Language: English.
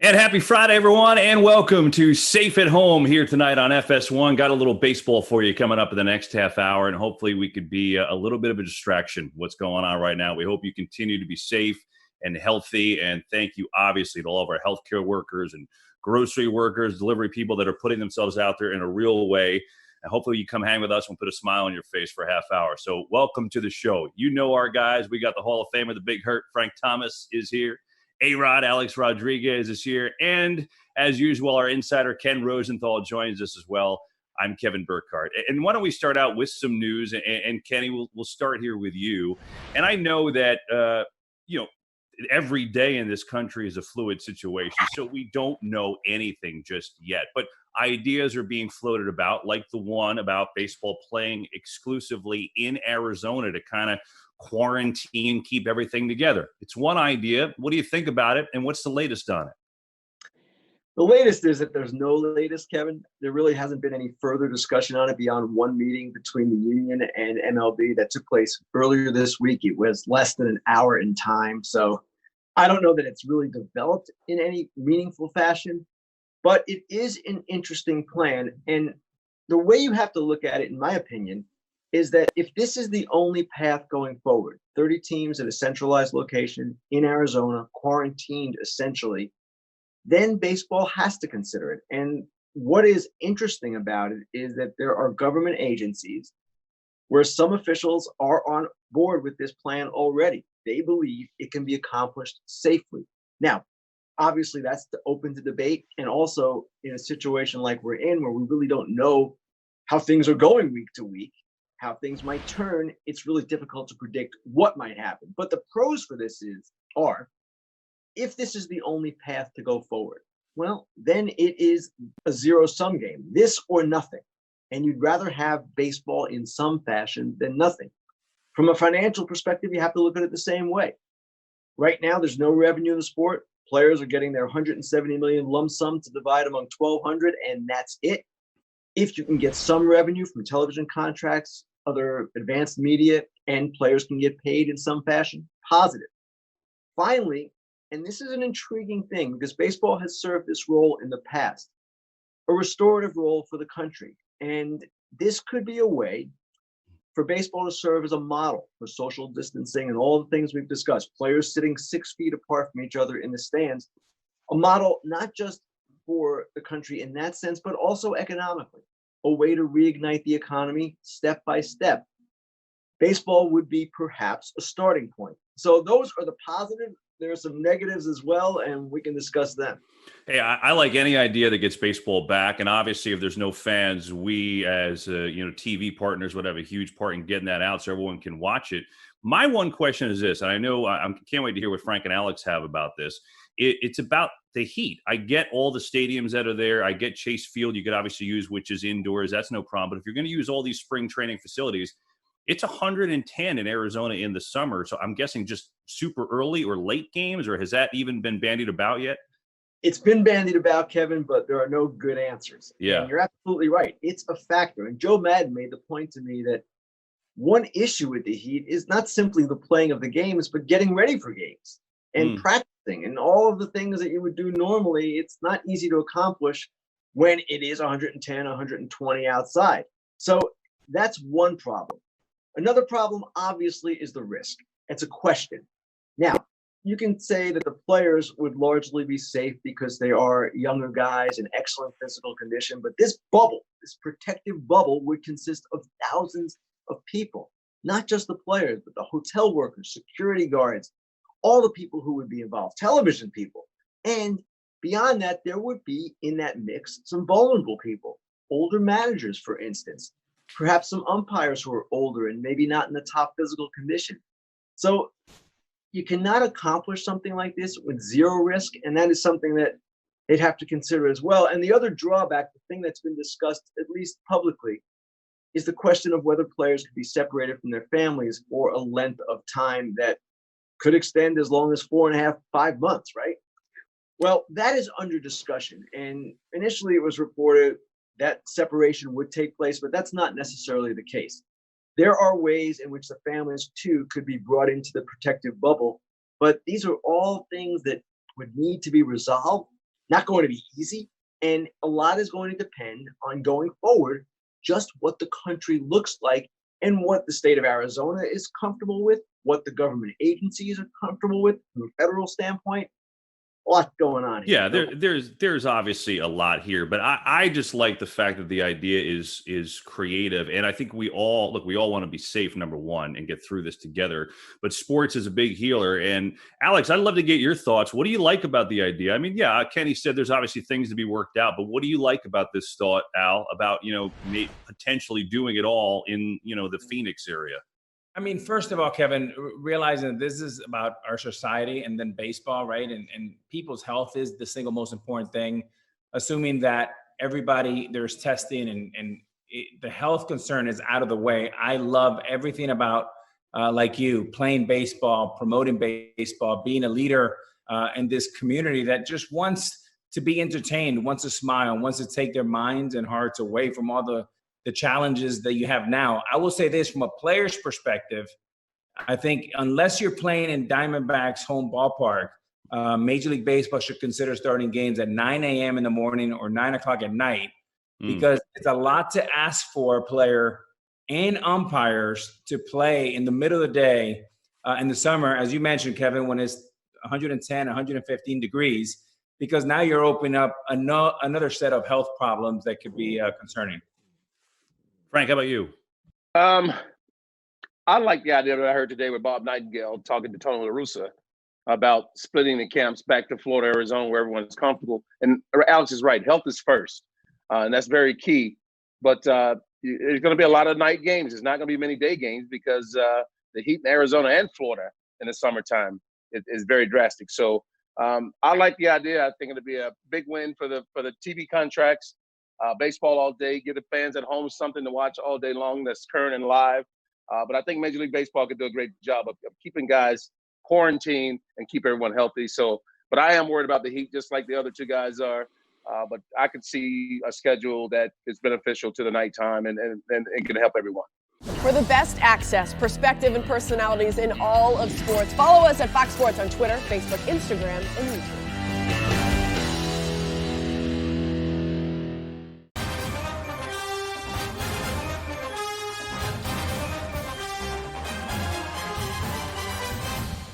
And happy Friday, everyone, and welcome to Safe at Home here tonight on FS1. Got a little baseball for you coming up in the next half hour, and hopefully we could be a little bit of a distraction what's going on right now. We hope you continue to be safe and healthy, and thank you, obviously, to all of our healthcare workers and grocery workers, delivery people that are putting themselves out there in a real way. And hopefully you come hang with us and put a smile on your face for a half hour. So welcome to the show. You know our guys. We got the Hall of Famer, the Big Hurt. Frank Thomas is here. A-Rod, Alex Rodriguez is here. And as usual, our insider, Ken Rosenthal, joins us as well. I'm Kevin Burkhardt. And why don't we start out with some news? And Kenny, we'll start here with you. And I know that, every day in this country is a fluid situation, so we don't know anything just yet. But ideas are being floated about, like the one about baseball playing exclusively in Arizona to kind of quarantine, keep everything together. It's one idea. What do you think about it, and what's the latest on it? The latest is that there's no latest, Kevin. There really hasn't been any further discussion on it beyond one meeting between the union and MLB that took place earlier this week. It was less than an hour in time. So I don't know that it's really developed in any meaningful fashion, but it is an interesting plan. And the way you have to look at it, in my opinion, is that if this is the only path going forward, 30 teams at a centralized location in Arizona, quarantined essentially, then baseball has to consider it. And what is interesting about it is that there are government agencies where some officials are on board with this plan already. They believe it can be accomplished safely. Now, obviously, that's open to debate. And also in a situation like we're in, where we really don't know how things are going week to week, how things might turn, it's really difficult to predict what might happen. But the pros for this are, if this is the only path to go forward, well, then it is a zero-sum game, this or nothing. And you'd rather have baseball in some fashion than nothing. From a financial perspective, you have to look at it the same way. Right now, there's no revenue in the sport. Players are getting their $170 million lump sum to divide among 1,200, and that's it. If you can get some revenue from television contracts, other advanced media, and players can get paid in some fashion, positive. Finally, and this is an intriguing thing because baseball has served this role in the past, a restorative role for the country. And this could be a way for baseball to serve as a model for social distancing and all the things we've discussed, players sitting 6 feet apart from each other in the stands, a model not just for the country in that sense, but also economically, a way to reignite the economy step by step. Baseball would be perhaps a starting point. So those are the positives. There are some negatives as well, and we can discuss them. Hey, I like any idea that gets baseball back, and obviously, if there's no fans, we as TV partners would have a huge part in getting that out so everyone can watch it. My one question is this, and I know I can't wait to hear what Frank and Alex have about this. It's about the heat. I get all the stadiums that are there. I get Chase Field. You could obviously use, which is indoors. That's no problem. But if you're going to use all these spring training facilities, it's 110 in Arizona in the summer. So I'm guessing just super early or late games, or has that even been bandied about yet? It's been bandied about, Kevin, but there are no good answers. Yeah. And you're absolutely right. It's a factor. And Joe Madden made the point to me that one issue with the heat is not simply the playing of the games, but getting ready for games and practicing and all of the things that you would do normally. It's not easy to accomplish when it is 110, 120 outside. So that's one problem. Another problem, obviously, is the risk. It's a question. Now, you can say that the players would largely be safe because they are younger guys in excellent physical condition, but this bubble, this protective bubble, would consist of thousands of people, not just the players, but the hotel workers, security guards, all the people who would be involved, television people. And beyond that, there would be in that mix some vulnerable people, older managers, for instance, perhaps some umpires who are older and maybe not in the top physical condition. So you cannot accomplish something like this with zero risk, and that is something that they'd have to consider as well. And the other drawback, the thing that's been discussed, at least publicly, is the question of whether players could be separated from their families for a length of time that could extend as long as 4.5, 5 months, right? Well, that is under discussion. And initially it was reported that separation would take place, but that's not necessarily the case. There are ways in which the families, too, could be brought into the protective bubble, but these are all things that would need to be resolved. not going to be easy. And a lot is going to depend on going forward, just what the country looks like and what the state of Arizona is comfortable with, what the government agencies are comfortable with from a federal standpoint. A lot going on here. Yeah, there's obviously a lot here, but I just like the fact that the idea is creative, and I think we all want to be safe, number one, and get through this together. But sports is a big healer, and Alex, I'd love to get your thoughts. What do you like about the idea? I mean, yeah, Kenny said there's obviously things to be worked out, but what do you like about this thought, Al, about potentially doing it all in the Phoenix area? I mean, first of all, Kevin, realizing that this is about our society and then baseball, right? And people's health is the single most important thing. Assuming that there's testing and the health concern is out of the way. I love everything about, like you, playing baseball, promoting baseball, being a leader in this community that just wants to be entertained, wants to smile, wants to take their minds and hearts away from all the challenges that you have now. I will say this from a player's perspective. I think unless you're playing in Diamondbacks home ballpark, Major League Baseball should consider starting games at 9 a.m. in the morning or 9 o'clock at night, because it's a lot to ask for a player and umpires to play in the middle of the day in the summer, as you mentioned, Kevin, when it's 110, 115 degrees, because now you're opening up another set of health problems that could be concerning. Frank, how about you? I like the idea that I heard today with Bob Nightingale talking to Tony La Russa about splitting the camps back to Florida, Arizona, where everyone's comfortable. And Alex is right. Health is first. And that's very key. But there's going to be a lot of night games. There's not going to be many day games because the heat in Arizona and Florida in the summertime is very drastic. So I like the idea. I think it'll be a big win for the TV contracts. Baseball all day, give the fans at home something to watch all day long that's current and live. But I think Major League Baseball could do a great job of keeping guys quarantined and keep everyone healthy. But I am worried about the heat, just like the other two guys are. But I could see a schedule that is beneficial to the nighttime and it can help everyone. For the best access, perspective, and personalities in all of sports, follow us at Fox Sports on Twitter, Facebook, Instagram, and YouTube.